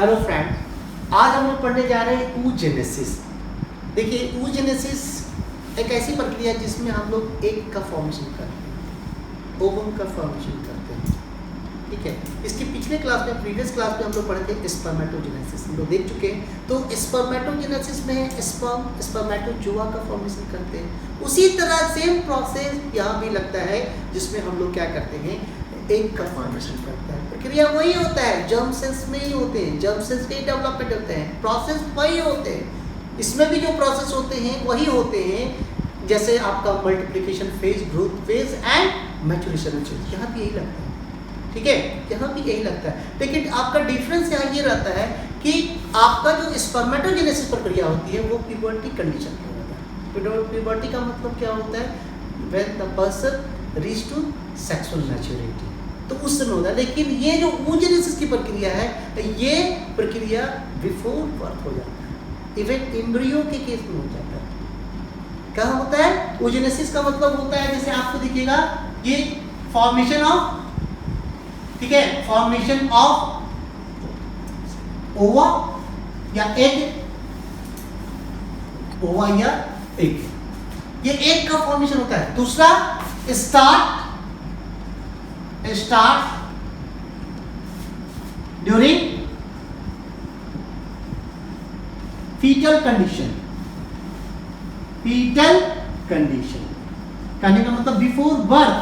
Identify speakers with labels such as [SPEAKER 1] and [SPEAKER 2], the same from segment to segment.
[SPEAKER 1] Hello friend, आज हम लोग पढ़ने जा रहे हैं oogenesis। देखिए, oogenesis एक ऐसी प्रक्रिया है जिसमें हम लोग एग का फॉर्मेशन करते हैं, ओवम का फॉर्मेशन करते हैं। ठीक है, इसके पिछले क्लास में, प्रीवियस क्लास में हम लोग पढ़े थे स्पर्मेटोजेनेसिस, हम लोग देख चुके हैं। तो स्पर्मेटोजेनेसिस में स्पर्मेटोजोआ का फॉर्मेशन करते हैं। उसी तरह सेम प्रोसेस यहाँ भी लगता है, जिसमें हम लोग क्या करते हैं, एग का फॉर्मेशन करता है। प्रक्रिया वही होता है, जर्म सेल्स में ही होते हैं, जर्म सेल्स के डेवलपमेंट होते हैं, प्रोसेस वही होते हैं। इसमें भी जो प्रोसेस होते हैं वही होते हैं, जैसे आपका multiplication phase, growth phase and maturation phase, यहाँ भी यही लगता है। ठीक है, यहाँ भी यही लगता है। लेकिन आपका डिफरेंस यहाँ ये रहता है कि आपका जो स्पर्मेटोजेनेसिस प्रक्रिया होती है वो प्यूबर्टी कंडीशन में होता है। प्यूबर्टी का मतलब क्या होता है, when the person reach to sexual maturity, तो उस समय होता है। लेकिन ये जो oogenesis की प्रक्रिया है, ये प्रक्रिया बिफोर बर्थ हो जाता है, इवन एम्ब्रियो के केस में हो जाता है। क्या होता है oogenesis का मतलब होता है, जैसे आपको दिखेगा ये फॉर्मेशन ऑफ, ठीक है, फॉर्मेशन ऑफ ओवा या एग, ओवा या एग, ये एग का फॉर्मेशन होता है। दूसरा start during foetal condition. Foetal condition कहने का मतलब बिफोर बर्थ,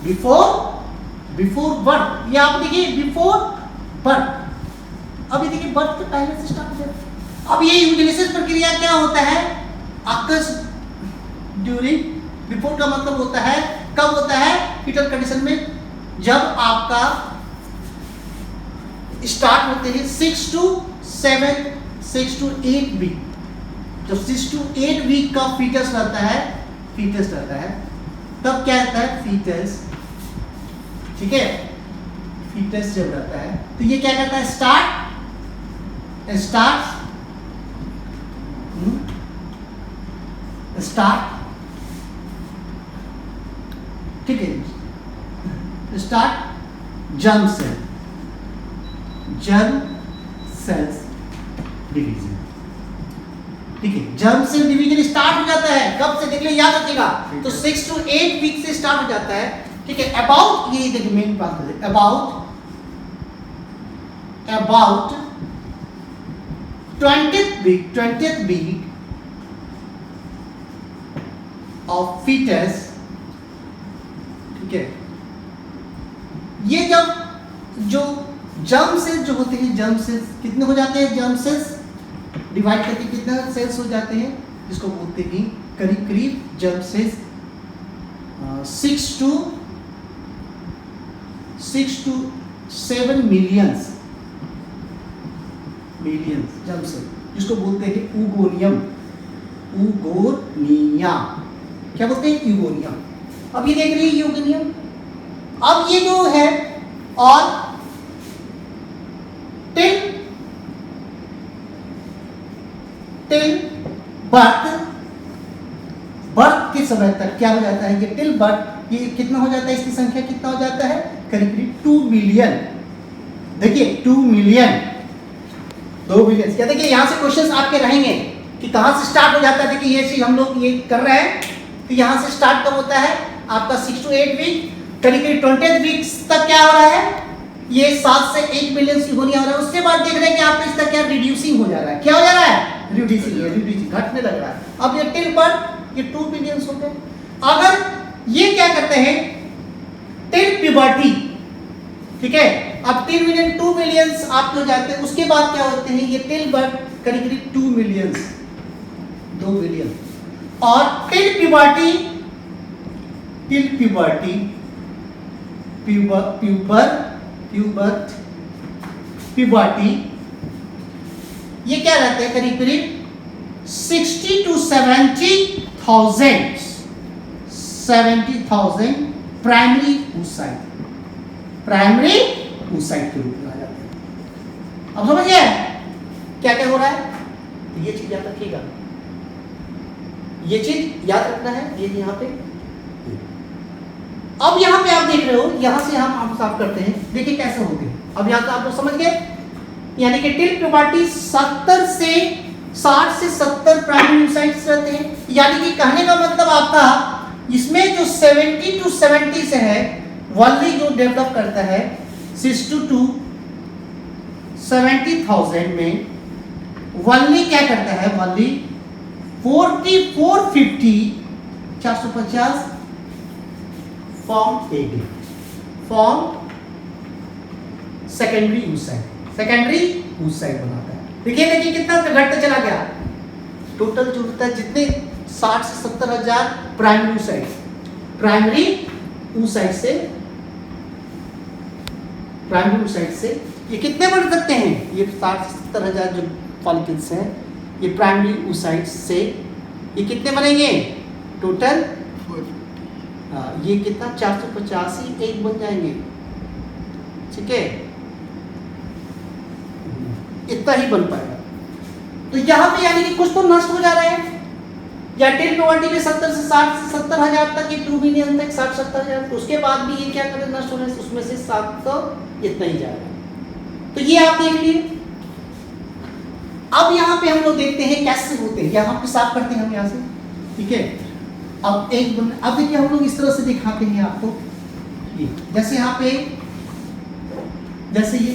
[SPEAKER 1] बिफोर बर्थ। ये आप देखिए बिफोर बर्थ, अभी देखिए बर्थ के पहले से स्टार्ट हो जाता है। अब ये oogenesis प्रक्रिया क्या होता है, अकर्स ड्यूरिंग, बिफोर का मतलब होता है कब होता है, फीटल कंडीशन में, जब आपका स्टार्ट होते हैं 6 to 8 वीक, जब 6 to 8 वीक का फीटस रहता है, तब क्या रहता है फीटस। ठीक है, फीटस जब रहता है तो ये क्या करता है, स्टार्ट, ठीक है, स्टार्ट जर्म सेल्स डिवीजन। ठीक है, जर्म सेल डिवीजन स्टार्ट हो जाता है कब से, देख लो, याद रखिएगा, तो 6 to 8 वीक से स्टार्ट हो जाता है। ठीक है, अबाउट, ये देखिए मेन बात है, about 20th week of foetus. ठीक है, ये जब जो जर्म सेल्स जो होते हैं, जर्म सेल्स कितने हो जाते हैं, जर्म सेल्स डिवाइड करके कितने सेल्स हो जाते हैं, जिसको बोलते हैं करीब germ cells 6 to 7 millions germ cell, जिसको बोलते हैं यूगोनिया। क्या बोलते हैं, यूगोनिया। अब ये देख रही है यूगोनियम, अब ये जो है, और टिल बर्थ के समय तक क्या हो जाता है, ये टिल बर्थ, ये कितना हो जाता है, इसकी संख्या कितना हो जाता है, करीब 2 मिलियन। देखिए 2 मिलियन। क्या, देखिए यहाँ से क्वेश्चंस आपके रहेंगे कि कहाँ से स्टार्ट हो जाता है। देखिए ये चीज हम लोग ये कर रहे हैं, तो यहाँ से स्टार्ट कब होता है आपका 6 to 8 वीक, करीब 20th वीक तक क्या हो रहा है, ये 7 से 8 मिलियन यूगोनिया हो रहा है। उसके बाद देख रहे हैं कि आपका इसका क्या रिड्यूसिंग हो जा रहा है, क्या हो जा रहा है, रिड्यूसिंग, घटने लग रहा है। अब ये टिल बर्थ ये 2 मिलियन हो गए। अगर ये क्या करते हैं, टिल प्यूबर्टी, ठीक है, अब 3 मिलियन 2 मिलियंस आपके हो जाते हैं। उसके बाद क्या होते हैं, ये टिल बर्थ करीब 2 मिलियंस, 2 मिलियन। और टिल प्यूबर्टी ये क्या रहते हैं, करीब 60 to 70,000 प्राइमरी oocyte के रूप में आ जाते हैं। अब समझ गए क्या क्या हो रहा है, तो ये चीज याद रखिएगा, ये चीज याद रखना है। ये यहाँ पे अब यहाँ पे आप देख रहे हो, यहाँ से हम साफ करते हैं, देखिए कैसे होते हैं। अब यहाँ तो आप लोग समझ गए, यानी कि टिल प्यूबर्टी 70 से 60 से 70 प्राइमरी oocytes रहते हैं। यानी कि कहने का मतलब आपका इसमें जो 70 to 70 से है वल्ली जो डेवलप करता है 60 to 70,000 में वल्ली क्या करता है, वल्ली 450 form egg, form secondary oocyte बनाता है। देखिए कितना घटता चला गया, टोटल जो होता है जितने 60 से 70 हजार प्राइमरी oocyte से ये कितने बढ़ सकते हैं, ये 60 से 70 हजार जो फॉलिकल्स हैं ये प्राइमरी oocyte से ये कितने बनेंगे टोटल, ये कितना 485 एग बन जाएंगे, ठीक है, इतना ही बन पाएगा। तो यहाँ पे यानी कि कुछ तो नष्ट हो जा रहे हैं, या टिल प्यूबर्टी में 70 से 70 हजार तक, ये 2 मिलियन तक 60-70 हजार, तो उसके बाद भी ये क्या करे नष्ट होने से उसमें से 700 इतना ही जाएगा। तो ये आप देख लिए। अब यहाँ पे हम लोग देखते हैं कैसे होते हैं, यहाँ पे साफ करते हैं हम यहाँ से, ठीक है। अब देखिए हम लोग इस तरह से दिखाते हैं आपको, जैसे यहाँ पे जैसे ये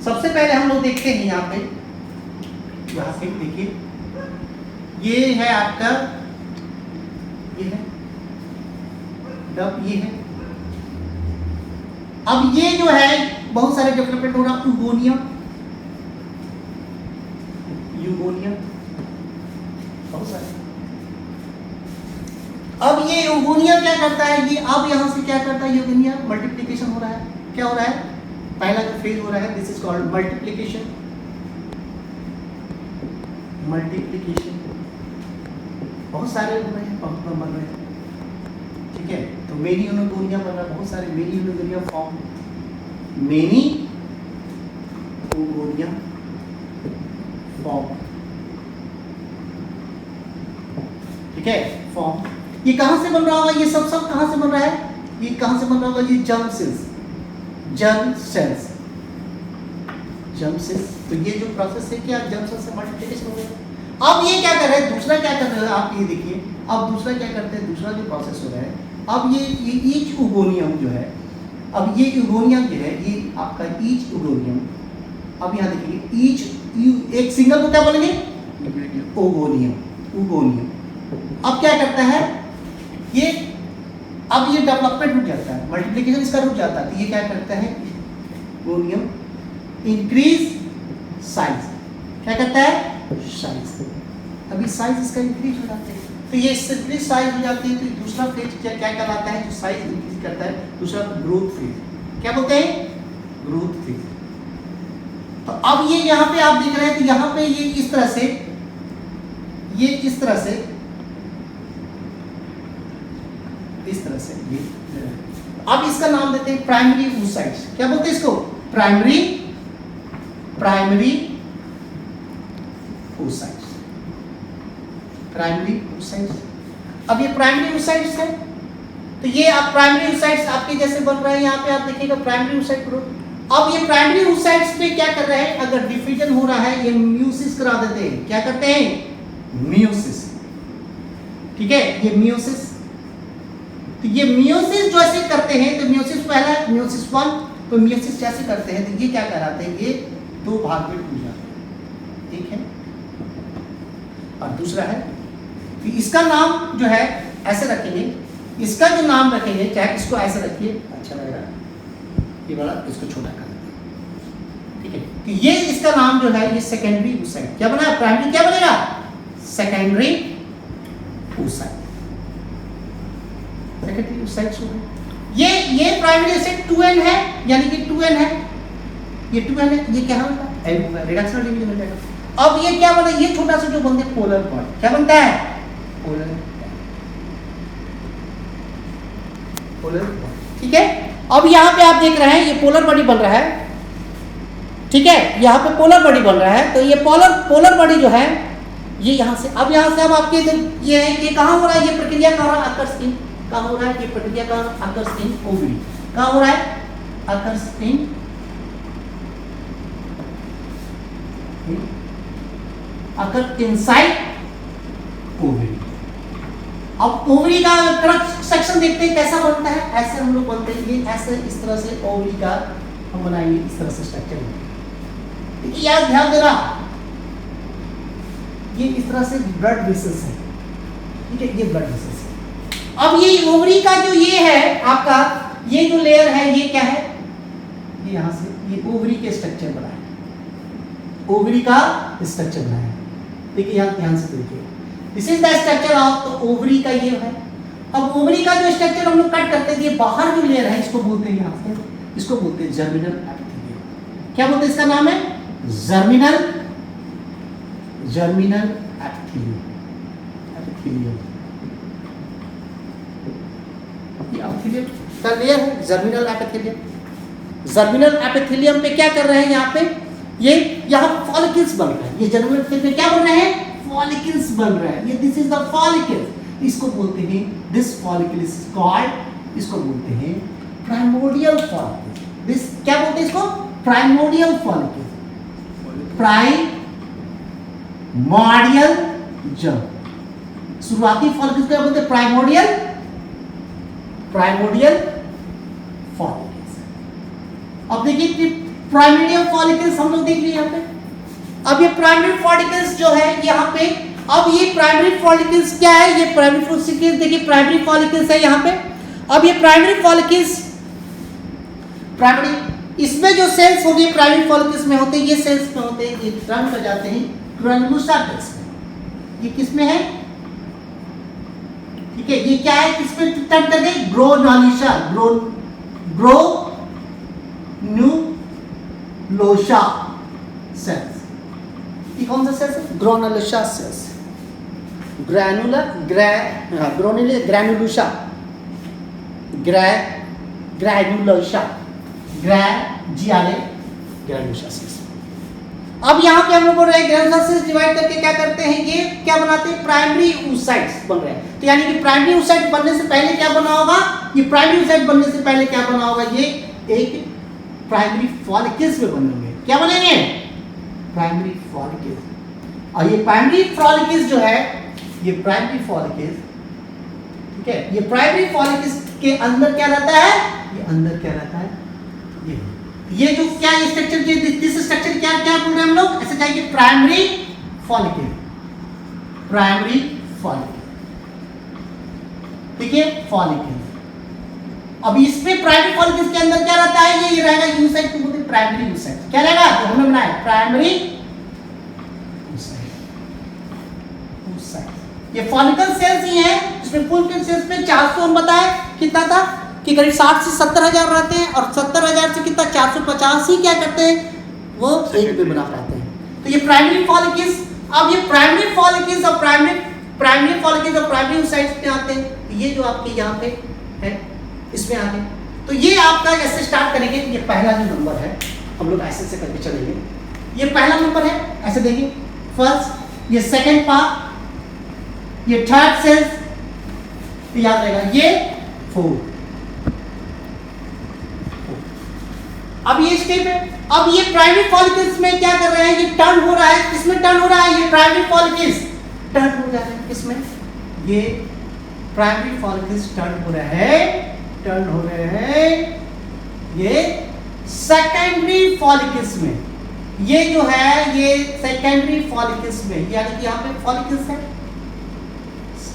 [SPEAKER 1] सबसे पहले हम लोग देखते हैं यहाँ पे देखिए ये है आपका, ये है डब, ये है। अब ये जो है बहुत सारे डेवलपमेंट हो रहा, यूगोनिया बहुत सारे। अब ये यूगोनिया क्या करता है, ये अब यहां से क्या करता है, यूगोनिया मल्टीप्लिकेशन हो रहा है। क्या हो रहा है, पहला जो फेज हो रहा है दिस इज कॉल्ड मल्टीप्लिकेशन, बहुत सारे हो रहे हैं, बन रहे हैं, ठीक है। तो मेनी यूगोनिया बन रहा है, बहुत सारे मेनी यूगोनिया फॉर्म, मेनी यूगोनिया फॉर्म, ठीक है, फॉर्म। ये कहां से बन रहा होगा, ये सब कहां से बन रहा है, ये कहां से बन रहा होगा, ये जर्म सेल्स। तो ये जो प्रोसेस है क्या, जर्म सेल्स से मल्टीप्लिकेशन हो गया। अब ये क्या कर रहे हैं, दूसरा क्या कर रहे हैं आप ये देखिए, अब दूसरा क्या करते हैं, दूसरा जो प्रोसेस हो रहा है, अब ये ईच यूगोनियम जो है, अब ये यूगोनियम जो है ये आपका ईच यूगोनियम, अब यहाँ देखिए ईच एक सिंगल को क्या बोलेंगे, यूगोनियम। अब क्या करता है ये, अब ये डेवलपमेंट रुक जाता है, मल्टीप्लिकेशन इसका रुक जाता है, तो ये क्या करता है यूगोनियम इंक्रीज साइज, क्या करता है साइज, अभी साइज इसका इंक्रीज हो जाता है, तो ये इंक्रीज साइज हो जाती है, तो दूसरा फेज क्या कहलाता है, जो साइज इंक्रीज करता है, दूसरा ग्रोथ फेज, क्या बोलते हैं ग्रोथ फेज। तो अब ये यहाँ पे आप देख रहे हैं, तो यहाँ पे ये इस तरह से, ये इस तरह से ये, अब इसका नाम देते हैं प्राइमरी oocytes, क्या बोलते हैं इसको, प्राइमरी oocytes। अब ये प्राइमरी oocytes है, तो ये आप प्राइमरी oocytes आपके जैसे बन रहे हैं, यहाँ पे आप देखिएगा प्राइमरी oocyte ग्रोथ। अब ये प्राइमरी oocytes पे क्या कर रहे हैं, अगर डिफिजन हो रहा है ये म्यूसिस करा देते हैं, क्या करते हैं म्यूसिस, ठीक है, ये म्यूसिस। तो ये म्यूसिस जैसे करते हैं, तो म्यूसिस पहला है म्यूसिस 1, तो म्यूसिस जैसे करते हैं तो ये क्या कहलाते हैं, ये 2 भाग में टूट जाते हैं, ठीक है। और दूसरा है कि इसका नाम जो है ऐसे रखेंगे, इसका जो नाम रखेंगे, चाहे इसको ऐसे रखिए अच्छा लगेगा, ये बड़ा इसको छोटा कर देते हैं, ठीक है। कि ये इसका नाम जो है ये सेकेंडरी oocyte, क्या बना, प्राइमरी क्या बनेगा, सेकेंडरी oocyte, सेकेंडरी oocytes हो गए। ये प्राइमरी oocyte 2n है, यानी कि 2n है, ये 2n है, ये क्या होगा n होगा, रिडक्शन डिवीजन हो जाएगा। अब ये क्या बना, ये छोटा सा जो बनता है पोलर बॉडी, क्या बनता है पोलर बॉडी, ठीक है। अब यहाँ पे आप देख रहे हैं ये पोलर बॉडी बन रहा है, ठीक है, यहाँ पे पोलर बॉडी बन रहा है। तो ये पोलर बॉडी जो है ये यहाँ से, अब यहाँ से अब आपके ये है, ये कहाँ हो रहा है, ये प्रक्रिया कहाँ हो रहा है, अकर्स इन, कहाँ हो रहा है ये प्रक्रिया, कहाँ अकर्स इन ओवरी, कहाँ हो रहा है occurs in occur inside ovary. अब ओवरी का क्रॉस सेक्शन देखते हैं कैसा बनता है। ऐसे हम लोग बनते हैं, ये ऐसे इस तरह से ओवरी का हम बनाएंगे, इस तरह से स्ट्रक्चर देखिए। यार ध्यान देना, ये इस तरह से ब्लड वेसल्स है, ठीक है, ये ब्लड वेसल्स है। अब ये ओवरी का जो ये है आपका, ये जो लेयर है ये क्या है, ये यहां से ये ओवरी के स्ट्रक्चर बना है, ओवरी का स्ट्रक्चर बना है। देखिए यहां ध्यान से देखिए, this is the structure of the ovary का ये है। अब ओवरी का जो स्ट्रक्चर हम लोग कट करते हैं, ये बाहर जो लेयर है इसको बोलते हैं, यहां से इसको बोलते हैं जर्मिनल एपिथेलियम। क्या बोलते हैं इसका नाम है? Germinal epithelium. ये एपिथेलियम का लेयर है जर्मिनल एपिथेलियम। जर्मिनल एपिथेलियम पे क्या कर रहे हैं यहाँ पे, ये यहाँ फॉलिकल्स बन रहे हैं। ये जर्मिनल एपिथेलियम पे क्या बन रहे हैं? फॉलिकल्स बन रहे हैं। ये दिस इज द फॉलिकल, इसको बोलते हैं, दिस फॉलिकल इज कॉल्ड, इसको बोलते हैं प्राइमोर्डियल फॉलिकल। दिस क्या बोलते हैं इसको? Primordial follicle. प्राइमोर्डियल जब शुरुआती फॉलिकल क्या बोलते हैं? Primordial follicles. अब देखिए कि प्राइमोर्डियल फॉलिकल्स हम लोग देख लिए यहाँ पे। अब ये प्राइमरी फॉलिकल्स जो है यहाँ पे, अब ये प्राइमरी फॉलिकल्स क्या है? ये प्राइमरी फॉलिकल्स, देखिए प्राइमरी फॉलिकल्स है यहाँ पे। अब ये प्राइमरी फॉलिकल्स, प्राइमरी इसमें जो सेल्स होंगे प्राइमरी फॉलिकल्स में होते हैं, ये सेल्स में होते हैं, ये टर्न कर जाते हैं ग्रैनुलोसा सेल्स में। ये किस में है? ठीक है, ये क्या है, किस में टर्न कर गए? Granulosa, granulosa cells. ये कौन सा सेल्स है? Granulosa cells. Granulosa cells. अब यहाँ पे हम लोग बोल रहे हैं ग्रेनुलोसा सेल्स डिवाइड करके क्या करते हैं, ये क्या बनाते हैं? प्राइमरी oocytes बन रहे हैं। तो यानी कि प्राइमरी oocyte बनने से पहले क्या बना होगा? ये प्राइमरी oocyte बनने से पहले क्या बना होगा? ये एक प्राइमरी फॉलिकल्स में बनेंगे। क्या बनेंगे? Primary follicles. और ये प्राइमरी फॉलिकल्स जो है, ये प्राइमरी फॉलिकल्स, ठीक है, ये प्राइमरी फॉलिकल्स के अंदर क्या रहता है? ये अंदर क्या रहता है? ये जो क्या स्ट्रक्चर, दिस स्ट्रक्चर क्या क्या बोल रहे हैं हम लोग? ऐसे कहेंगे प्राइमरी फॉलिकल, प्राइमरी फॉलिकल, ठीक है, फॉलिकल। अब इसमें प्राइमरी फॉलिकल्स के अंदर क्या रहता है? ये रहेगा oocyte, को बोलते हैं प्राइमरी oocyte। क्या रहेगा? तो हमने बनाया प्राइमरी oocyte। ये फॉलिकल सेल्स ही है, जिसमें फॉलिकल सेल्स में 400 हम बताए कितना था कि करीब 60 से 70 हजार रहते हैं, और 70 हजार से कितना 450 ही क्या करते हैं, वो एक पे बना पाते हैं। तो ये प्राइमरी फॉलिकल्स। अब ये प्राइमरी फॉलिकल्स और प्राइमरी फॉलिकल्स और प्राइमरी oocytes में आते हैं। ये जो आपके यहाँ पे है इसमें आते हैं। तो ये आपका ऐसे स्टार्ट करेंगे, ये पहला जो नंबर है हम लोग ऐसे करके चलेंगे। ये पहला नंबर है, ऐसे देखिए, फर्स्ट, ये सेकेंड पार्ट, ये थर्ड सेल्स, याद रहेगा, ये फोर्थ। अब ये स्टेप है। अब ये प्राइमरी फॉलिकल्स में क्या कर रहे हैं? ये टर्न हो रहा है, किसमें टर्न हो रहा है? ये प्राइमरी फॉलिकल्स टर्न हो जा रहे हैं, किसमें? ये प्राइमरी फॉलिकल्स टर्न हो रहे हैं ये सेकेंडरी फॉलिकल्स में। ये जो है ये सेकेंडरी फॉलिकल्स में, यानी कि यहाँ पे फॉलिकल्स है,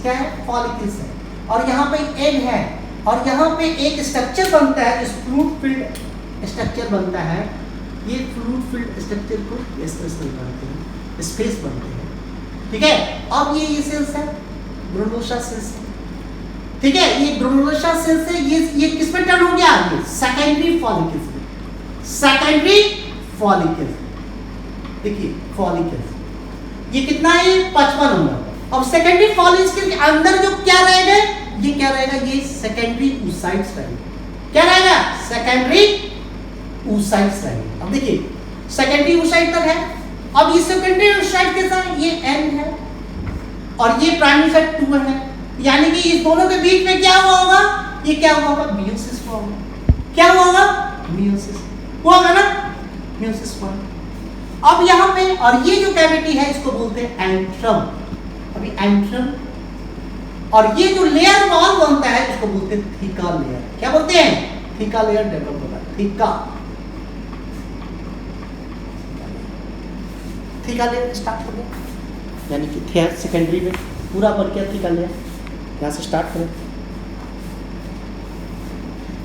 [SPEAKER 1] क्या है? फॉलिकल्स है, और यहाँ पे एग है, और यहाँ पे एक स्ट्रक्चर बनता है, जिस फ्लूइड फिल्ड स्ट्रक्चर बनता है। ये फ्लूइड फिल्ड स्ट्रक्चर को इस तरह से बनते हैं, स्पेस बनते हैं, ठीक है। अब ये सेल्स है, ग्रेनुलोसा सेल्स है, ठीक है। ये ग्रेनुलोसा सेल्स है, ये किस में टर्न हो गया? ये सेकेंडरी फॉलिकल्स में, सेकेंडरी फॉलिकल्स। देखिए फॉलिकल्स, ये कितना है? 55 नंबर। अब सेकेंडरी फॉलिकल्स के अंदर जो क्या रहेगा? ये क्या रहेगा? ये सेकेंडरी oocytes रहेगा। क्या रहेगा? सेकेंडरी oocytes रहेगा। अब देखिए सेकेंडरी oocyte तक है। अब ये सेकेंडरी oocyte के साथ ये N है, और ये प्राइमरी oocyte 2 है, यानी कि इस दोनों के बीच में क्या हुआ होगा? ये क्या हुआ होगा? मियोसिस हुआ होगा। क्या हुआ होगा? मियोसिस हुआ होगा ना, मियोसिस हुआ। अब यहाँ पे और ये जो कैविटी है इसको बोलते हैं एंट्रम। अभी एंट्रम और ये जो लेयर वॉल बनता है इसको बोलते हैं थीका लेयर। क्या बोलते हैं? थीका लेयर डेवलप होता है। थीका लेयर स्टार्ट हो गया, यानी कि थेयर सेकेंडरी में पूरा बढ़ गया थीका लेयर। यहाँ से स्टार्ट करें,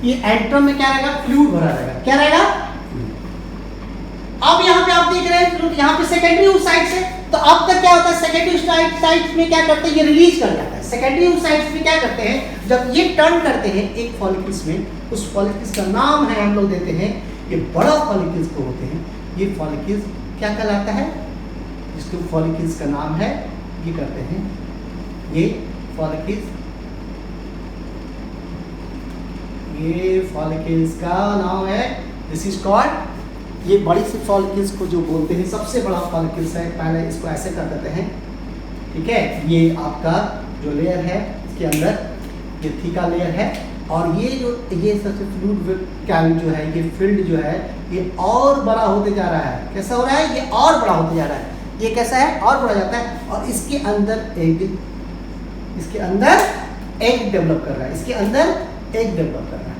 [SPEAKER 1] ये एंट्रम में क्या रहेगा? फ्लूइड भरा रहेगा। क्या रहेगा? अब यहाँ पे आप देख रहे हैं यहाँ पे सेकेंडरी उस साइड से, तो अब तक क्या होता है? सेकेंडरी साइड्स में क्या करते हैं? ये रिलीज कर जाता है। सेकेंडरी साइड्स में क्या करते हैं? जब ये टर्न करते हैं एक फॉलिकल्स में, उस फॉलिकल्स का नाम है हम लोग देते हैं, ये बड़ा फॉलिकल्स को होते हैं। ये फॉलिकल्स क्या कहलाता है? इसके फॉलिकल्स का नाम है, ये करते हैं, ये फॉलिकल्स का नाम है, दिस इज कॉल्ड, ये बड़ी सी फॉलिकल्स को जो बोलते हैं, सबसे बड़ा फॉलिकल्स है। पहले इसको ऐसे कर देते हैं, ठीक है। ये आपका जो लेयर है इसके अंदर ये थीका लेयर है, और ये जो ये सबसे फ्लूइड कैविटी जो है, ये फील्ड जो है ये और बड़ा होते जा रहा है। कैसा हो रहा है? ये और बड़ा होते जा रहा है। ये कैसा है? और बड़ा जाता है, और इसके अंदर एग डेवलप कर रहा है। इसके अंदर एग डेवलप कर रहा है।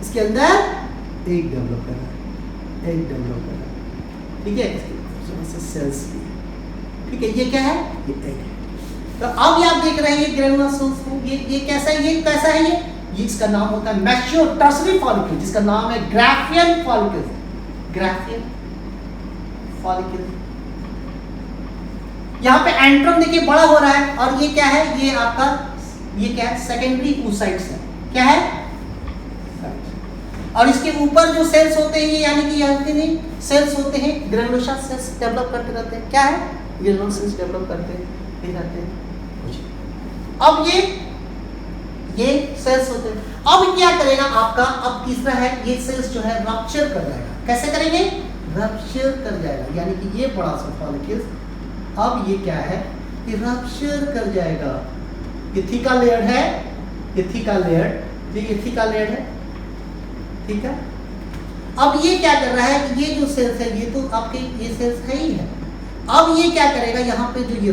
[SPEAKER 1] इसके अंदर एग डेवलप कर रहा है। ठीक है, इसके सेल्स भी, ठीक है। ये क्या है? ये एग है। तो अब ये आप देख रहे हैं ये ग्रेनुलर सेल्स है। ये कैसा है? ये कैसा है? ये इसका नाम होता है मैच्योर टर्शियरी फॉलिकल, जिसका नाम है ग्राफियन फॉलिकल। यहाँ पे एंट्रम देखिए बड़ा हो रहा है, और ये क्या है? ये आपका ये क्या है? सेकेंडरी oocytes है। क्या है? और इसके ऊपर जो सेल्स होते हैं, यानी कि यहाँ सेल्स होते हैं, ग्रेनुलोसा सेल्स डेवलप करते रहते हैं। क्या है? ग्रेनुलोसा सेल्स डेवलप करते रहते हैं। अब ये सेल्स होते हैं। अब क्या करेगा आपका? अब तीसरा है, ये सेल्स जो है रप्चर कर जाएगा। कैसे करेंगे? रप्चर कर जाएगा, यानी कि ये बड़ा सा फॉलिकल्स अब ये क्या है? ये रप्चर कर जाएगा। ये थीका लेयर है, ये थीका लेयर है, ठीक है। अब ये क्या कर रहा है कि ये जो सेल्स है, ये तो आपके ये सेल्स है ही है। अब ये क्या करेगा? यहाँ पे जो ये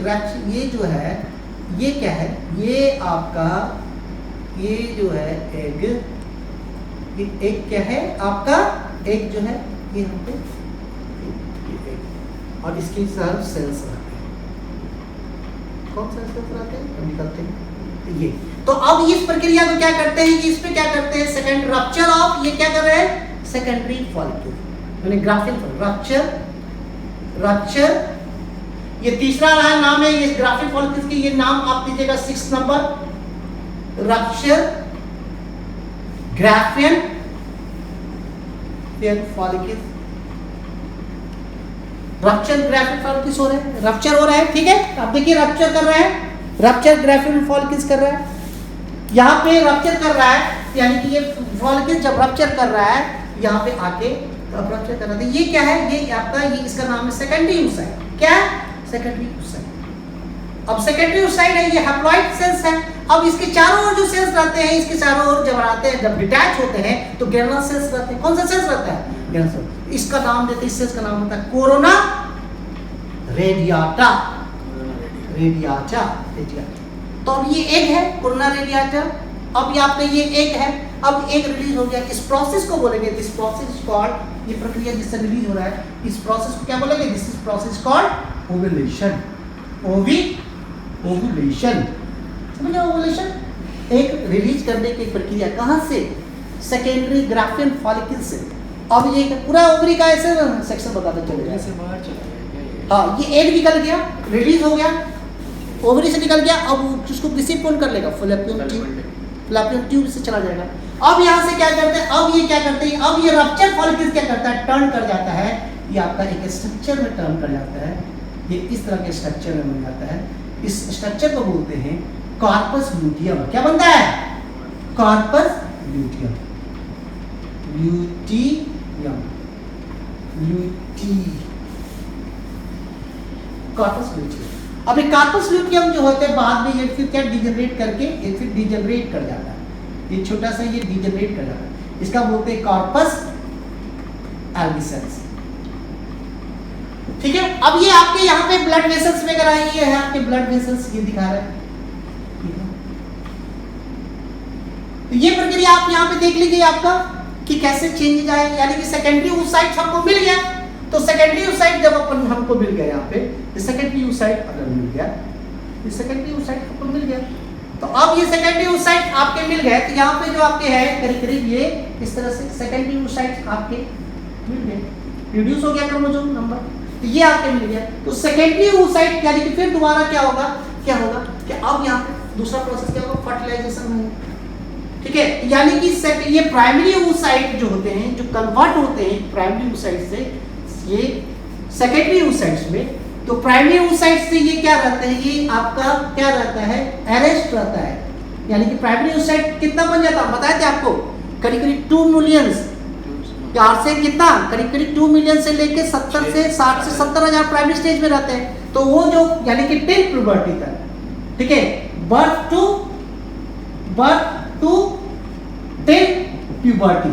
[SPEAKER 1] जो है, ये क्या है? ये आपका ये जो है एग, ये एग क्या है? आपका एग जो है ये यहाँ पे एग, और इसकी सारे सेल्स रहते हैं। कौन सा सेल्स रहते हैं? निकलते हैं ये। तो अब इस प्रक्रिया को क्या करते हैं? इस पे क्या करते हैं? सेकेंड रप्चर ऑफ, ये क्या कर रहे हैं? सेकेंडरी फॉलिकल, यानी ग्राफियन रप्चर। ये तीसरा रहा नाम है ये ग्राफियन फॉलिकल्स की, ये नाम आप दीजिएगा 6 नंबर, रप्चर, ग्राफियन, फिर फॉलिकल्स। रप्चर ग्राफियन फॉलिकल्स हो रहे हैं, रप्चर हो रहा है, ठीक है। अब देखिए रप्चर कर रहा है, रप्चर ग्राफियन फॉलिकल्स कर रहा है। यहाँ पे रप्चर कर रहा है, यानी कि ये फॉलिकल्स जब रप्चर कर रहा है, यहाँ पे आके रप्चर कर रहा है। ये क्या है? ये आपका ये इसका नाम है सेकेंडरी oocyte। क्या है? Secondary oocyte। अब सेकेंडरी oocyte है, ये हैप्लॉइड सेल्स है। अब इसके चारों ओर जो सेल्स रहते हैं, इसके चारों ओर जब आते हैं, जब डिटैच होते हैं, तो ग्रेनुलर सेल्स रहते हैं। कौन सा सेल्स रहता है? Granular cells. इसका नाम देते हैं, इस सेल्स का नाम होता है कोरोना रेडियाटा। तो अब ये एग है, कोरोना रेडियाटा। अब ये आपका ये एग है, अब एग रिलीज हो गया। इस प्रोसेस को बोलेंगे, दिस प्रोसेस कॉल्ड, ये प्रक्रिया जिससे रिलीज हो रहा है, इस प्रोसेस को क्या बोलेंगे? This is process called ovulation. Ovulation, समझ रहे? ओव्यूलेशन एक रिलीज करने की प्रक्रिया। कहाँ से? सेकेंडरी ग्राफियन फॉलिकल से। अब ये पूरा ओवरी का ऐसे सेक्शन बताते चले जाए। हाँ, ये एग निकल गया, रिलीज हो गया, ओवरी से निकल गया। अब उसको रिसीव कौन कर लेगा? फैलोपियन ट्यूब से चला जाएगा। अब यहाँ से क्या करते हैं? अब ये क्या करते हैं? अब ये रप्चर फॉलिकल्स क्या करता है? टर्न कर जाता है। ये आपका एक स्ट्रक्चर में टर्न कर जाता है। ये इस तरह के स्ट्रक्चर में बन जाता है। इस स्ट्रक्चर को बोलते हैं कॉर्पस ल्यूटियम। क्या बनता है? Corpus luteum. Corpus luteum. अब ये कॉर्पस ल्यूटियम जो होते हैं, बाद में ये फिर क्या डिजेनरेट करके ये फिर डिजेनरेट कर जाता है। ये छोटा सा ये डिजेनरेट कर जाता है, इसका बोलते हैं कॉर्पस एल्बिसेंस। ठीक है। अब ये आपके यहाँ पे ब्लड वेसल्स वगैरह ये है आपके ब्लड वेसल्स, ये दिखा रहा है। तो ये प्रक्रिया आप यहाँ पे देख लीजिए आपका कि कैसे चेंज आए, यानी कि सेकेंडरी oocyte हमको मिल गया। तो सेकेंडरी oocyte जब अपन हमको मिल गया यहाँ पे, सेकेंडरी oocyte अगर मिल गया, ये सेकेंडरी oocyte हमको मिल गया, तो अब ये सेकेंडरी oocyte आपके मिल गए, तो यहाँ पे जो आपके है करीब करीब ये इस तरह से सेकेंडरी oocyte आपके मिल गए, रिड्यूस हो गया क्रोमोसोम नंबर, तो ये आपके मिल गया। तो सेकेंडरी oocyte यानी कि फिर दोबारा क्या होगा कि अब यहाँ पे दूसरा प्रोसेस क्या होगा, फर्टिलाइजेशन होगा। ठीक है, यानी कि ये प्राइमरी oocyte जो होते हैं, जो कन्वर्ट होते हैं प्राइमरी oocyte से ये सेकेंडरी oocytes में, तो प्राइमरी oocyte से ये क्या रहता है, ये आपका क्या रहता है, अरेस्ट रहता है। यानी कि प्राइमरी oocyte कितना बन जाता है बताए थे आपको, करीब करीब 2 मिलियन, यार से कितना करीब करीब 2 मिलियन से लेके 70 से 60 से 70 हजार प्राइमरी स्टेज में रहते हैं। तो वो जो यानी कि टिल प्यूबर्टी तक, ठीक है, बर्थ टू टिल प्यूबर्टी।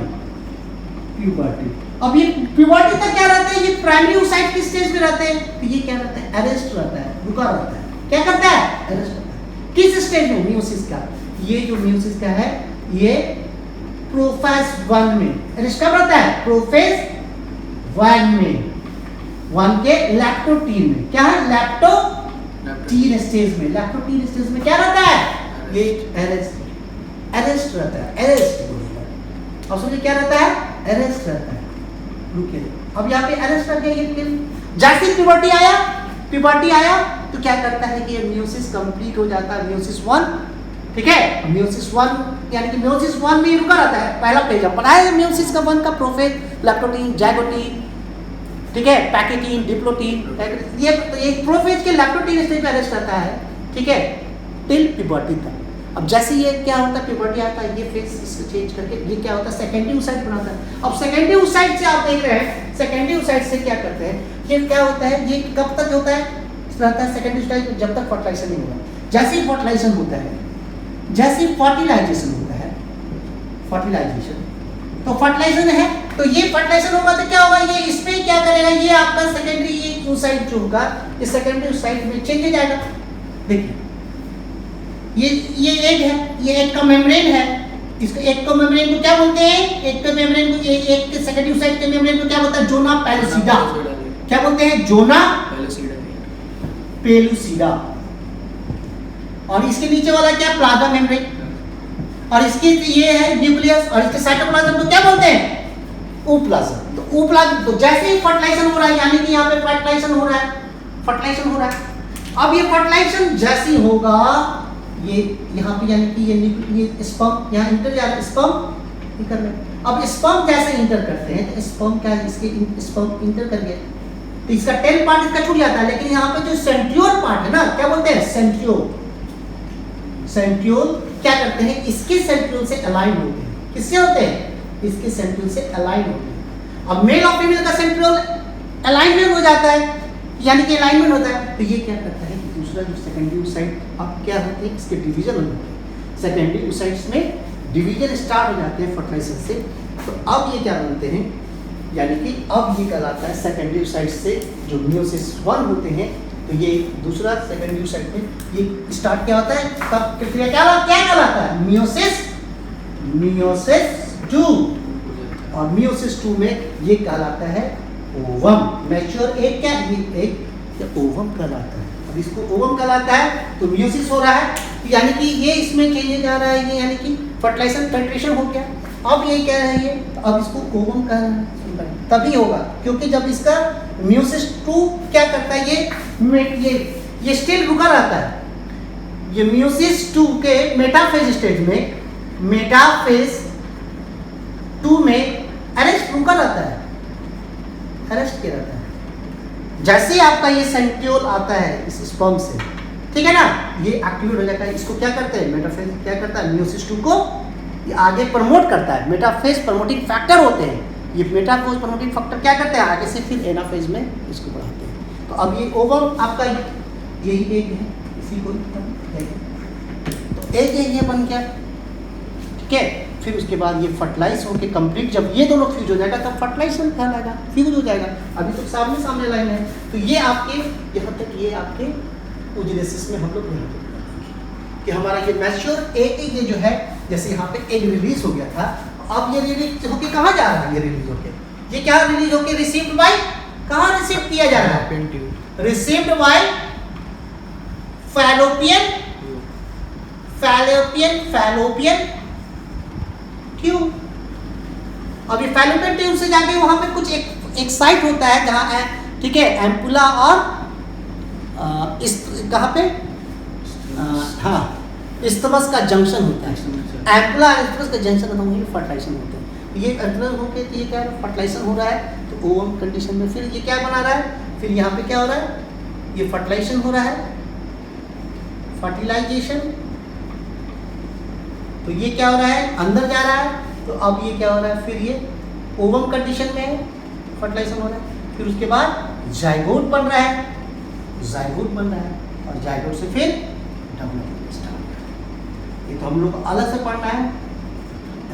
[SPEAKER 1] अब ये प्यूबर्टी तक क्या रहता है, ये प्राइमरी oocyte की स्टेज में रहते हैं, तो ये क्या रहता है, अरेस्ट रहता है, रुका रहता है। क्या करता है, अरेस्ट रहता है। किस स्टेज में, मियोसिस का। ये जो मियोसिस का है ये प्रोफेज 1 में अरेस्ट कब रहता है, प्रोफेज 1 में, 1 के लैक्टोटीन में। क्या है, लैक्टोटीन स्टेज में, लैक्टोटीन स्टेज में क्या रहता है, ये अरेस्ट रहता है, अरेस्ट। और समझिए क्या रहता है, अरेस्ट रहता है। रुकिए, अब यहाँ पे अरेस्ट रह गया ये फिर जैसे प्यूबर्टी आया तो क्या करता है कि ये मियोसिस कंप्लीट हो जाता है, मियोसिस 1, ठीक है। मियोसिस 1 यानी कि मियोसिस 1 में रुका रहता है, पहला पेज अपन आया मियोसिस का 1 का, प्रोफेज, लैक्टोटीन, जाइगोटीन, ठीक है, पैकेटीन, डिप्लोटीन, ये प्रोफेज के लैक्टोटीन स्टेज पे अरेस्ट रहता है, ठीक है, टिल प्यूबर्टी तक। अब जैसे ये क्या होता है, प्यूबर्टी आता है, ये फेज इसको चेंज करके ये क्या होता है, सेकेंडरी oocyte बनाता है। अब सेकेंडरी oocyte से आप देख रहे हैं, सेकेंडरी oocyte से क्या करते हैं, ये क्या होता है, ये कब तक होता है, रहता है सेकेंडरी oocyte जब तक फर्टिलाइजेशन नहीं होगा। जैसे ही फर्टिलाइजेशन होता है, जैसे ही फर्टिलाइजेशन होता है, तो फर्टिलाइजेशन है, तो ये फर्टिलाइजेशन होगा तो क्या होगा, ये इसमें क्या करेगा, ये आपका सेकेंडरी oocyte जो होगा, इस सेकेंडरी oocyte में चेंज हो जाएगा। देखिए ये एग है, ये एग का मेम्ब्रेन है, इसको एग का मेम्ब्रेन को क्या बोलते हैं, एग के मेम्ब्रेन को, ये एग के सेकेंडरी oocyte के मेम्ब्रेन को क्या बोलते हैं, जोना पेलुसिडा। क्या बोलते हैं, जोना पेलुसिडा। और इसके नीचे वाला क्या, प्लाज्मा मेम्ब्रेन, और इसके ये है न्यूक्लियस, और इसके साइटोप्लाज्म को क्या बोलते हैं, ओप्लाज्म। तो ओप्लाज्म, तो जैसे ही फर्टिलाइजेशन हो रहा है, यानी कि यहाँ पे फर्टिलाइजेशन हो रहा है, अब ये फर्टिलाइजेशन जैसे होगा, ये यहाँ पे यानी कि ये स्पर्म यहाँ इंटर जा रहा है, स्पर्म कर रहे हैं। अब स्पर्म जैसे इंटर करते हैं, तो स्पर्म क्या है, इसके स्पर्म इंटर कर गया, तो इसका टेल पार्ट इसका छूट जाता है, लेकिन यहाँ पे जो सेंट्रियोल पार्ट है ना, क्या बोलते हैं, सेंट्रियोल क्या करते हैं, इसके सेंट्रियोल से अलाइन होते हैं। किससे होते हैं, इसके सेंट्रियोल से अलाइन होते हैं। अब मेल और फीमेल का सेंट्रियोल अलाइनमेंट हो जाता है, यानी कि अलाइनमेंट होता है, तो ये क्या करता है, दूसरा जो सेकेंडरी oocyte अब क्या होते हैं, इसके डिवीजन हो जाते हैं, सेकेंडरी oocytes में डिवीजन स्टार्ट हो जाते हैं फर्टिलाइजेशन से। तो अब ये क्या बनते हैं, यानी कि अब ये कहलाता है सेकेंडरी oocyte से जो मियोसिस 1 होते हैं, तो ये दूसरा सेकेंडरी oocyte में ये स्टार्ट क्या होता है, तब प्रक्रिया क्या कहलाता है, मियोसिस 2, और मियोसिस 2 में ये कहलाता है ओवम। मैच्योर एग क्या, ये एग ओवम कहलाता है। अब इसको ओवम कहलाता है, तो मियोसिस हो रहा है, यानी कि ये इसमें चेंज जा रहा है, ये यानी कि फर्टिलाइजेशन पेनिट्रेशन हो गया। अब ये क्या है, ये तो अब इसको ओवम कह रहा है, तभी होगा क्योंकि जब इसका मियोसिस 2 क्या करता है, ये स्टिल रुका रहता है। ये मियोसिस 2 के मेटाफेज स्टेज में, मेटाफेज 2 में अरेस्ट रुका रहता है, अरेस्ट किया रहता है। जैसे ही आपका ये सेंट्रियोल आता है इस स्पर्म से, ठीक है ना, ये एक्टिवेट हो जाता है। इसको क्या करते हैं, मेटाफेज क्या करता है, मियोसिस 2 को ये आगे प्रमोट करता है। मेटाफेज प्रमोटिंग फैक्टर होते हैं, ये मेटाफेज प्रमोटिंग फैक्टर क्या करते हैं, आगे से फिर एनाफेज में इसको बढ़ाते हैं। तो अब ये ओवम आपका यही एग है, इसी को तो एग ये बन गया, ठीक है। फिर उसके बाद ये फर्टिलाइज होके कंप्लीट, जब ये दोनों फ्यूज हो जाएगा तब फर्टिलाइजेशन कहलाएगा, फ्यूज हो जाएगा। अभी तो सामने लाइन है, तो ये आपके यहाँ तक, ये आपके oogenesis में हम लोग यहाँ तक कि हमारा ये मैच्योर एग ये जो है, जैसे यहाँ पे एग रिलीज हो गया था, अब ये रिलीज होके कहाँ जा रहा है, ये रिलीज होके, ये क्या रिलीज होके रिसीव्ड बाय, कहाँ रिसीव किया जा रहा है, रिसीव्ड बाय फैलोपियन ट्यूब। अब ये फैलोपियन ट्यूब से जाके वहां पे कुछ एक साइट होता है जहाँ, ठीक है, एम्पुला और इस कहाँ पे, हाँ, इस्थमस का जंक्शन होता है, एम्पुला इस्थमस का जंक्शन होता है, वहीं फर्टिलाइजेशन होता है। ये एंटरनल होके तो ये क्या है, फर्टिलाइजेशन हो रहा है, तो ओवम कंडीशन में फिर ये क्या बना रहा है, फिर यहाँ पे क्या हो रहा है, ये फर्टिलाइजेशन हो रहा है, फर्टिलाइजेशन, तो ये क्या हो रहा है, अंदर जा रहा है, तो अब ये क्या हो रहा है, फिर ये ओवम कंडीशन में है, फर्टिलाइजेशन हो रहा है, फिर उसके बाद जाइगोट बन रहा है, जाइगोट बन रहा है, और जाइगोट से फिर डेवलपमेंट स्टार्ट। ये तो हम लोग को अलग से पढ़ना है,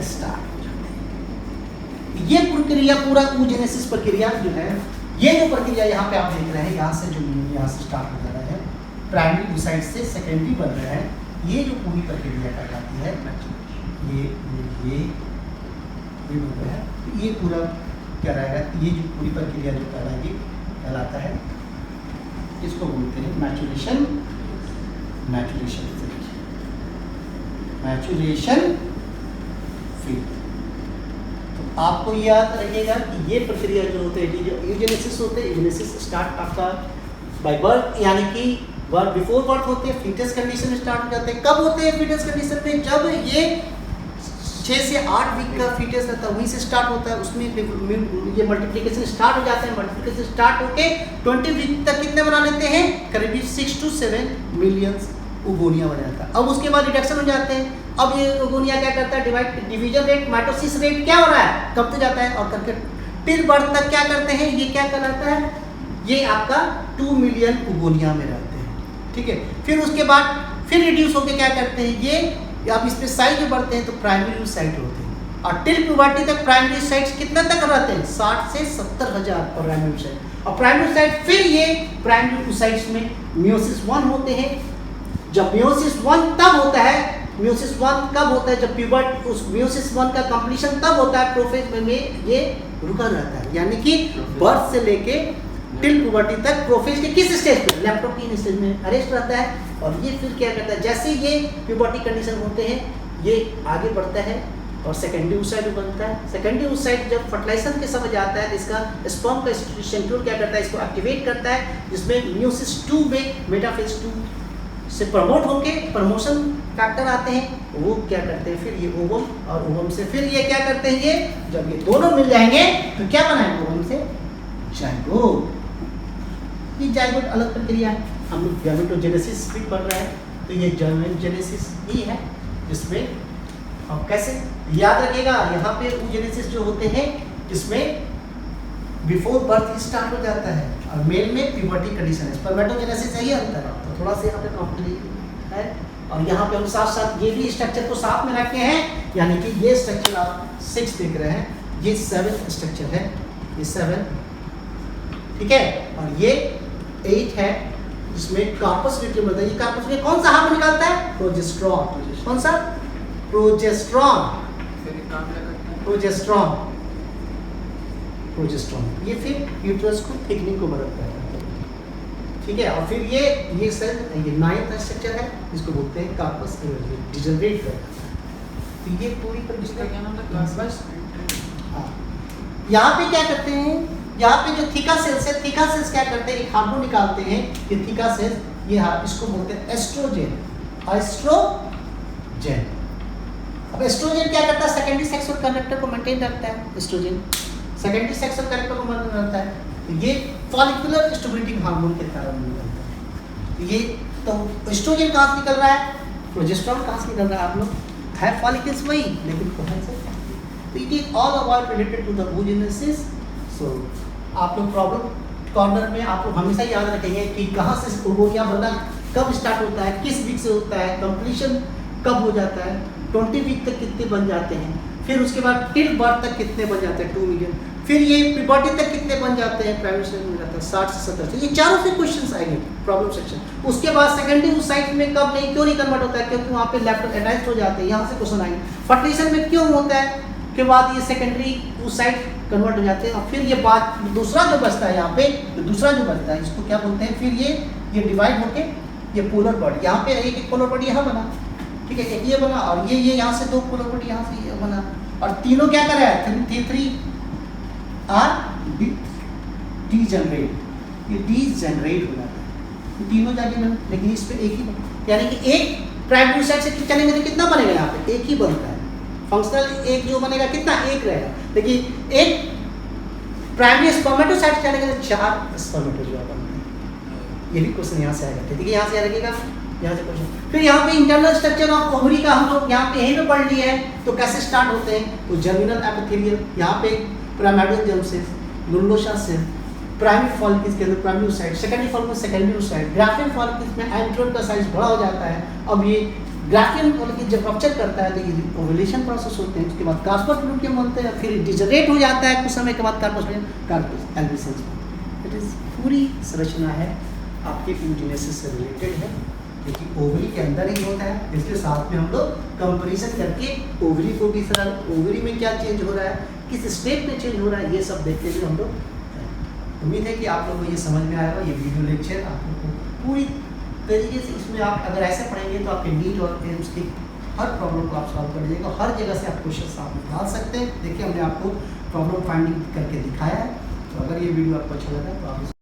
[SPEAKER 1] स्टार्ट हो जाते हैं। ये प्रक्रिया पूरा oogenesis प्रक्रिया जो है, ये जो प्रक्रिया यहाँ पे आप देख रहे हैं, यहाँ से जो यहाँ से स्टार्ट हो जा रहा है, प्राइमरी oocyte से सेकेंडरी बन रहा है, ये जो पूरी प्रक्रिया कहलाती है, ये बन रहा है, ये पूरा क्या रहेगा, ये जो पूरी प्रक्रिया जो कहलाएगी, कहलाता है, इसको बोलते हैं मैचुरेशन फील्ड। तो आपको याद रखिएगा कि ये प्रक्रिया जो होते हैं, जो oogenesis होते हैं, oogenesis स्टार्ट आपका बाय बर्थ, यानी कि बिफोर बर्थ होते हैं, फीटस कंडीशन स्टार्ट हो जाते हैं। कब होते हैं फीटस कंडीशन में, जब ये 6 से 8 वीक का फीटस रहता है, वहीं से स्टार्ट होता है, उसमें ये मल्टीप्लिकेशन स्टार्ट हो जाता है, मल्टीप्लिकेशन स्टार्ट होके 20 वीक तक कितने बना लेते हैं, करीब 6 to 7 मिलियन ओगोनिया बन जाता है। अब उसके बाद रिडक्शन हो जाते हैं, अब ये ओगोनिया क्या करता है, डिवीजन रेट, माइटोसिस रेट क्या हो रहा है, कम जाता है, और करके टिल बर्थ तक क्या करते हैं, ये क्या कहलाता है, ये आपका 2 मिलियन ओगोनिया में रहते हैं, ठीक है। फिर उसके बाद फिर रिड्यूस होके क्या करते हैं, ये अब इसमें साइज जो बढ़ते हैं तो प्राइमरी oocyte होते हैं, और टिल प्यूबर्टी तक प्राइमरी oocytes कितना तक रहते हैं, 60 से 70 हजार प्राइमरी oocyte, और प्राइमरी oocyte फिर ये प्राइमरी oocytes में मियोसिस 1 होते हैं। जब मियोसिस 1 तब होता है, मियोसिस 1 कब होता है, जब प्यूबर्ट, उस मियोसिस 1 का कंप्लीशन तब होता है, प्रोफेज में ये रुका रहता है, यानी कि बर्थ से लेके टिल पुबर्टी तक प्रोफेज के किस स्टेज पे, लैप्टोकिन स्टेज में अरेस्ट रहता है, और ये फिर क्या करता है, जैसे ये प्यूबर्टी कंडीशन होते हैं, ये आगे बढ़ता है और सेकेंडरी oocyte बनता है। सेकेंडरी oocyte जब फर्टिलाइजेशन के समय जाता है, तो इसका स्पर्म का सेंट्रियोल क्या करता है, इसको एक्टिवेट करता है, जिसमें मियोसिस 2 में मेटाफेज 2 से प्रमोट होके प्रमोशन फैक्टर आते हैं, वो क्या करते हैं, फिर ये ओवम, और ओवम से फिर ये क्या करते हैं, ये जब ये दोनों मिल जाएंगे तो क्या बनाएंगे, ओवम से जाइगोट। ये जाइगोट अलग प्रक्रिया है, हम लोग गैमेटोजेनेसिस भी पढ़ रहे हैं, तो ये गैमेटोजेनेसिस ही है, जिसमें अब कैसे याद रखिएगा, यहाँ पे oogenesis जो होते हैं, इसमें बिफोर बर्थ ही स्टार्ट हो जाता है, और मेल में प्यूबर्टी कंडीशन है, स्पर्मेटोजेनेसिस यही अंतर है, तो थोड़ा सा यहाँ पे कॉम्प्लिकेटेड है, और यहाँ पे हम साथ साथ ये भी स्ट्रक्चर को साथ में रखे हैं, यानी कि ये स्ट्रक्चर आप 6 देख रहे हैं, ये 7 स्ट्रक्चर है, ये 7, ठीक है, और ये 8 है, जिसमें कार्पस ल्यूटियम होता है। ये कार्पस में कौन सा हार्मोन निकालता है, प्रोजेस्टेरॉन, कौन सा, प्रोजेस्टेरॉन, ये फिर यूट्रस को थिकनिंग को मदद करता है, ठीक है। और फिर ये सेल, ये 9th स्ट्रक्चर है, जिसको बोलते हैं कार्पस डिजनरेट करता है, तो ये पूरी प्रक्रिया क्या नाम है, हाँ। यहाँ पे क्या करते हैं, यहाँ पे जो थीका सेल्स है, थीका सेल्स क्या करते हैं, एक हार्मोन निकालते हैं, ये थीका सेल्स, ये इसको बोलते हैं एस्ट्रोजन। अब एस्ट्रोजन क्या करता है, सेकेंडरी सेक्सुअल कैरेक्टर को मेंटेन रखता है, एस्ट्रोजन सेकेंडरी सेक्सुअल कैरेक्टर को मेंटेन रखता है, तो ये फॉलिकुलर स्टिमुलेटिंग हार्मोन के कारण निकलता है। ये तो एस्ट्रोजन कहाँ से निकल रहा है, प्रोजेस्टेरॉन कहाँ से निकल रहा है, आप लोग है फॉलिकल्स वही, लेकिन कहाँ से, तो it is all about related to the oogenesis। So आप लोग प्रॉब्लम कॉर्नर में आप लोग हमेशा याद रखेंगे कि कहाँ से ओगोनिया बनना कब स्टार्ट होता है, किस वीक से होता है, कंप्लीशन कब हो जाता है, 20 वीक तक कितने बन जाते हैं, फिर उसके बाद टिल बर्थ तक कितने बन जाते हैं 2 मिलियन, फिर ये प्यूबर्टी तक कितने बन जाते हैं, प्राइमरी सेक्शन में जाता है 60 से 70 से, ये चारों से क्वेश्चंस आएंगे प्रॉब्लम सेक्शन। उसके बाद सेकेंडरी उस साइट में कब नहीं क्यों नहीं कन्वर्ट होता है, क्योंकि वहाँ पे लैप्टॉप एनालाइज हो जाते हैं, यहाँ से क्वेश्चन आएंगे। फर्टिलाइजेशन में क्यों होता है, के बाद ये सेकेंडरी उस साइट कन्वर्ट हो जाते हैं, और फिर ये बात दूसरा जो बचता है यहाँ पे, दूसरा जो बचता है इसको क्या बोलते हैं, फिर ये डिवाइड होके ये पोलर बॉडी, यहाँ पे एक पोलर बॉडी यहाँ बना, ठीक है, एक ये बना, और ये यहाँ से 2 पोलर बॉडी यहाँ से ये बना, और तीनों क्या कर रहा है, 3 आर डीजनरेट, ये डीजनरेट हो जाता है तीनों जाके बना, लेकिन इस पे एक ही बना, यानी कि एक प्राइमरी साइड से चलेंगे तो कितना बनेगा, यहाँ पे एक ही बनता है, फंक्शनल एक जो बनेगा कितना, एक रहेगा, लेकिन एक प्राइमरी स्पर्मेटोसाइट चलेंगे तो 4 स्पर्मेटोजोआ बनते हैं। ये भी क्वेश्चन यहाँ से आएगा, ठीक है, यहाँ से लगेगा, यहाँ से क्वेश्चन। फिर यहाँ पे इंटरनल स्ट्रक्चर ऑफ ओवरी का हम लोग यहाँ पे यहीं पे पढ़ लिया है, तो कैसे स्टार्ट होते हैं, तो जर्मिनल एपिथेलियल, यहाँ पे पिरामिडल जर्म सेल, लुल्लोशा सेल, प्राइमरी फॉलिकल्स के अंदर primary side, secondary follicles secondary side, Graafian follicles में एंट्रोन का साइज बड़ा हो जाता है। अब ये ग्राफियन फॉलिकल जब रप्चर करता है तो ये ओवुलेशन प्रोसेस होते हैं, उसके बाद कार्पस लूटियम बनते हैं, फिर डिजनरेट हो जाता है कुछ समय के बाद कार्पस एल्बिसेंस। इट इज पूरी संरचना है आपके oogenesis से रिलेटेड है, क्योंकि ओवरी के अंदर ही होता है, इसके साथ में हम लोग कंपैरिजन करके ओवरी को भी सर ओवरी में क्या चेंज हो रहा है, किस स्टेप में चेंज हो रहा है, ये सब देखते हुए हम लोग। उम्मीद है कि आप लोगों को ये समझ में आएगा, ये वीडियो लेक्चर आप लोग को पूरी तरीके से, इसमें आप अगर ऐसे पढ़ेंगे तो आपके नीट और एम्स की हर प्रॉब्लम को आप सॉल्व कर लीजिएगा, हर जगह से आप क्वेश्चन आप निकाल सकते हैं। देखिए हमने आपको प्रॉब्लम फाइंडिंग करके दिखाया है, तो अगर ये वीडियो आपको अच्छा लगा तो आप